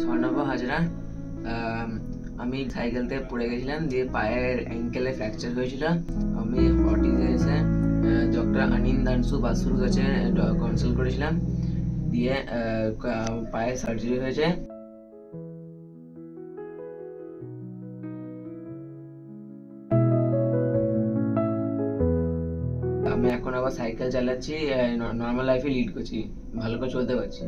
স্বর্ণভ হাজরা। আমি সাইকেলতে পড়ে গেছিলাম, দিয়ে পায়ের অ্যাঙ্কেলে ফ্র্যাকচার হয়েছিল। আমি ফর্টিতে এসে ডক্টর অনিন দানসু বাসুর কাছে কনসাল্ট করেছিলাম, দিয়ে পায়ে সার্জারি হয়েছে। আমি এখন আবার সাইকেল চালাচ্ছি, নর্মাল লাইফে লিড করছি, ভালো করে চলতে পারছি।